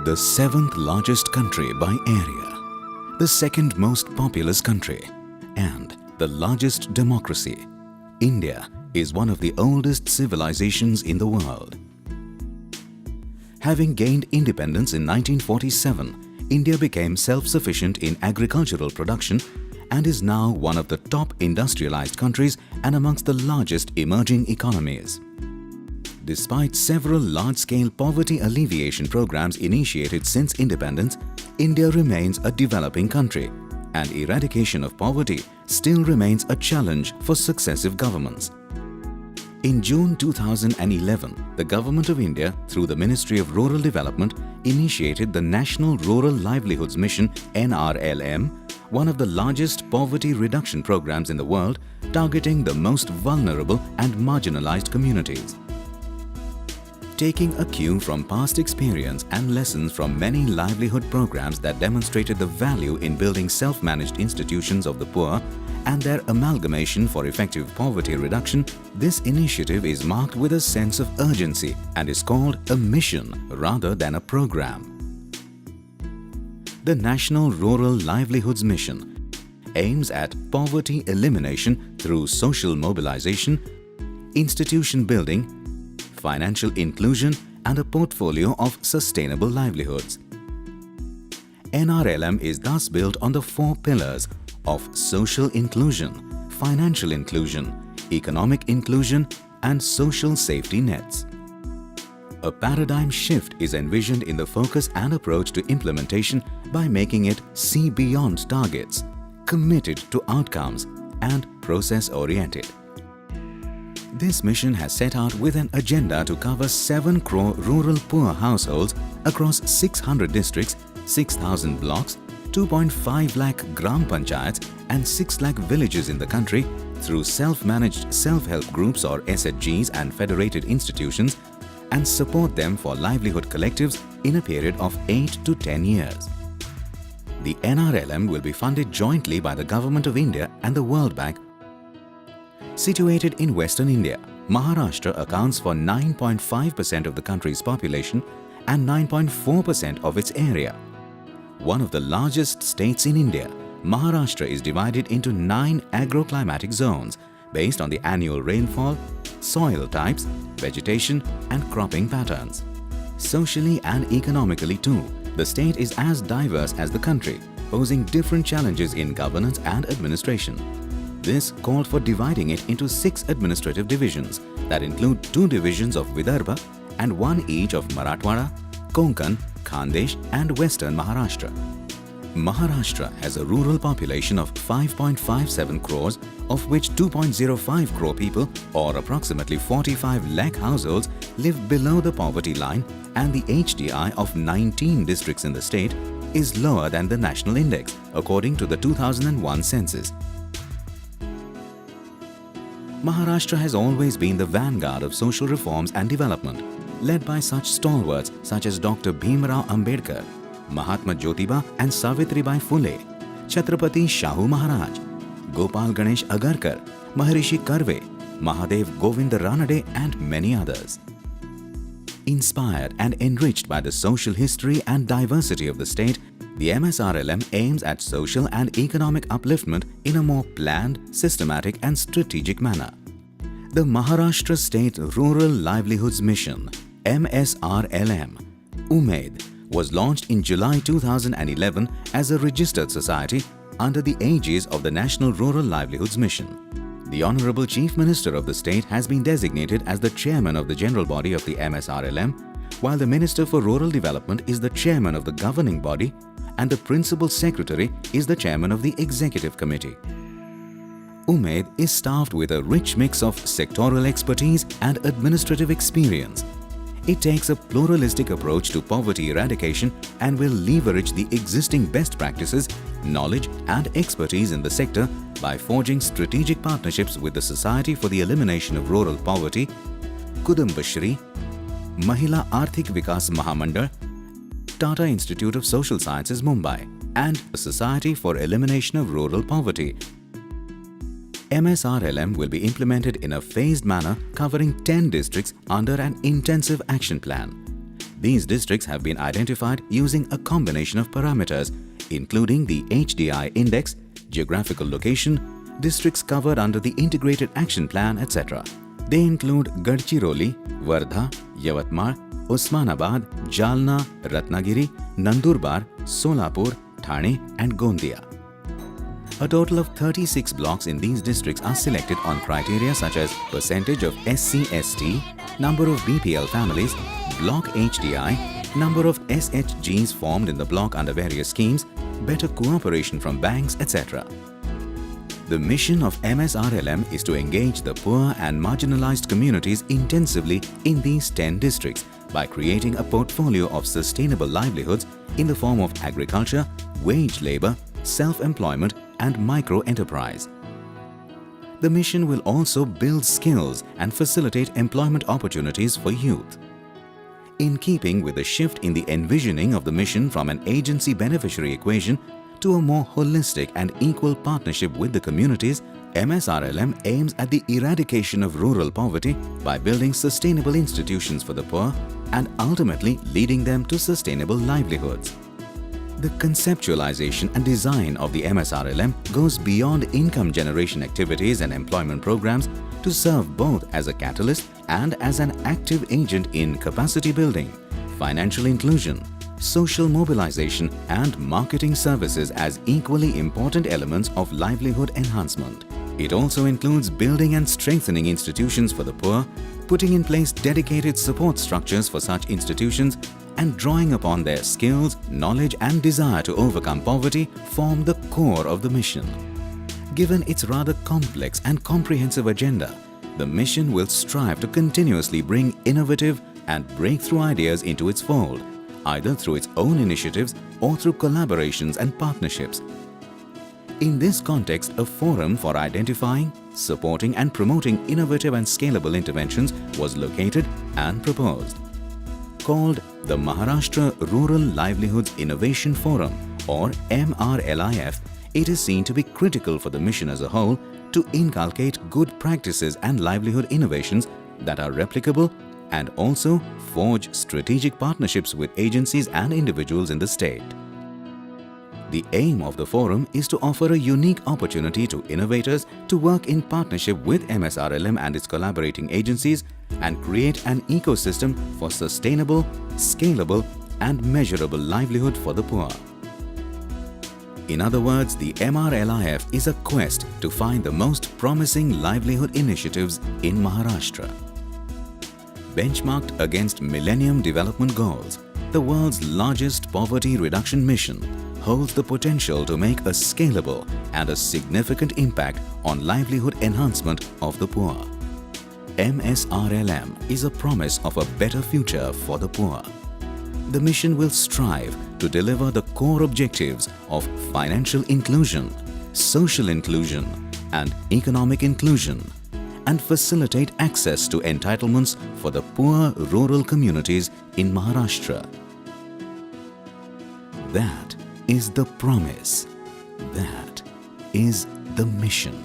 The seventh largest country by area, the second most populous country, and the largest democracy, India is one of the oldest civilizations in the world. Having gained independence in 1947, India became self-sufficient in agricultural production and is now one of the top industrialized countries and amongst the largest emerging economies. Despite several large-scale poverty alleviation programs initiated since independence, India remains a developing country, and eradication of poverty still remains a challenge for successive governments. In June 2011, the Government of India, through the Ministry of Rural Development, initiated the National Rural Livelihoods Mission (NRLM), one of the largest poverty reduction programs in the world, targeting the most vulnerable and marginalized communities. Taking a cue from past experience and lessons from many livelihood programs that demonstrated the value in building self-managed institutions of the poor and their amalgamation for effective poverty reduction, this initiative is marked with a sense of urgency and is called a mission rather than a program. The National Rural Livelihoods Mission aims at poverty elimination through social mobilization, institution building, financial inclusion and a portfolio of sustainable livelihoods. NRLM is thus built on the four pillars of social inclusion, financial inclusion, economic inclusion and social safety nets. A paradigm shift is envisioned in the focus and approach to implementation by making it see beyond targets, committed to outcomes and process-oriented. This mission has set out with an agenda to cover 7 crore rural poor households across 600 districts, 6,000 blocks, 2.5 lakh gram panchayats and 6 lakh villages in the country through self-managed self-help groups or SHGs and federated institutions, and support them for livelihood collectives in a period of 8 to 10 years. The NRLM will be funded jointly by the Government of India and the World Bank. Situated in Western India, Maharashtra accounts for 9.5% of the country's population and 9.4% of its area. One of the largest states in India, Maharashtra is divided into 9 agroclimatic zones based on the annual rainfall, soil types, vegetation and cropping patterns. Socially and economically too, the state is as diverse as the country, posing different challenges in governance and administration. This called for dividing it into 6 administrative divisions that include 2 divisions of Vidarbha and 1 each of Marathwada, Konkan, Khandesh and Western Maharashtra. Maharashtra has a rural population of 5.57 crores, of which 2.05 crore people or approximately 45 lakh households live below the poverty line, and the HDI of 19 districts in the state is lower than the national index according to the 2001 census. Maharashtra has always been the vanguard of social reforms and development, led by such stalwarts such as Dr. Bhimrao Ambedkar, Mahatma Jyotiba and Savitribai Phule, Chhatrapati Shahu Maharaj, Gopal Ganesh Agarkar, Maharishi Karve, Mahadev Govind Ranade and many others. Inspired and enriched by the social history and diversity of the state, the MSRLM aims at social and economic upliftment in a more planned, systematic and strategic manner. The Maharashtra State Rural Livelihoods Mission (MSRLM) Umaid was launched in July 2011 as a registered society under the aegis of the National Rural Livelihoods Mission. The Honorable Chief Minister of the state has been designated as the chairman of the general body of the MSRLM, while the Minister for Rural Development is the chairman of the governing body and the Principal Secretary is the chairman of the Executive Committee. Umaid is staffed with a rich mix of sectoral expertise and administrative experience. It takes a pluralistic approach to poverty eradication and will leverage the existing best practices, knowledge and expertise in the sector by forging strategic partnerships with the Society for the Elimination of Rural Poverty, Kudumbashree, Mahila Arthik Vikas Mahamandal, Tata Institute of Social Sciences, Mumbai, and the Society for Elimination of Rural Poverty. MSRLM will be implemented in a phased manner covering 10 districts under an intensive action plan. These districts have been identified using a combination of parameters, including the HDI index, geographical location, districts covered under the Integrated Action Plan, etc. They include Gadchiroli, Wardha, Yavatmal, Osmanabad, Jalna, Ratnagiri, Nandurbar, Solapur, Thane and Gondia. A total of 36 blocks in these districts are selected on criteria such as percentage of SC/ST, number of BPL families, block HDI, number of SHGs formed in the block under various schemes, better cooperation from banks, etc. The mission of MSRLM is to engage the poor and marginalized communities intensively in these 10 districts by creating a portfolio of sustainable livelihoods in the form of agriculture, wage labor, self-employment and micro-enterprise. The mission will also build skills and facilitate employment opportunities for youth. In keeping with the shift in the envisioning of the mission from an agency-beneficiary equation to a more holistic and equal partnership with the communities, MSRLM aims at the eradication of rural poverty by building sustainable institutions for the poor and ultimately leading them to sustainable livelihoods. The conceptualization and design of the MSRLM goes beyond income generation activities and employment programs to serve both as a catalyst and as an active agent in capacity building, financial inclusion, social mobilization and marketing services as equally important elements of livelihood enhancement. It also includes building and strengthening institutions for the poor, putting in place dedicated support structures for such institutions, and drawing upon their skills, knowledge and desire to overcome poverty form the core of the mission. Given its rather complex and comprehensive agenda, the mission will strive to continuously bring innovative and breakthrough ideas into its fold, either through its own initiatives or through collaborations and partnerships. In this context, a forum for identifying, supporting and promoting innovative and scalable interventions was located and proposed. Called the Maharashtra Rural Livelihoods Innovation Forum or MRLIF, it is seen to be critical for the mission as a whole to inculcate good practices and livelihood innovations that are replicable and also forge strategic partnerships with agencies and individuals in the state. The aim of the forum is to offer a unique opportunity to innovators to work in partnership with MSRLM and its collaborating agencies and create an ecosystem for sustainable, scalable and measurable livelihood for the poor. In other words, the MRLIF is a quest to find the most promising livelihood initiatives in Maharashtra. Benchmarked against Millennium Development Goals, the world's largest poverty reduction mission holds the potential to make a scalable and a significant impact on livelihood enhancement of the poor. MSRLM is a promise of a better future for the poor. The mission will strive to deliver the core objectives of financial inclusion, social inclusion, and economic inclusion, and facilitate access to entitlements for the poor rural communities in Maharashtra. That is the promise. That is the mission.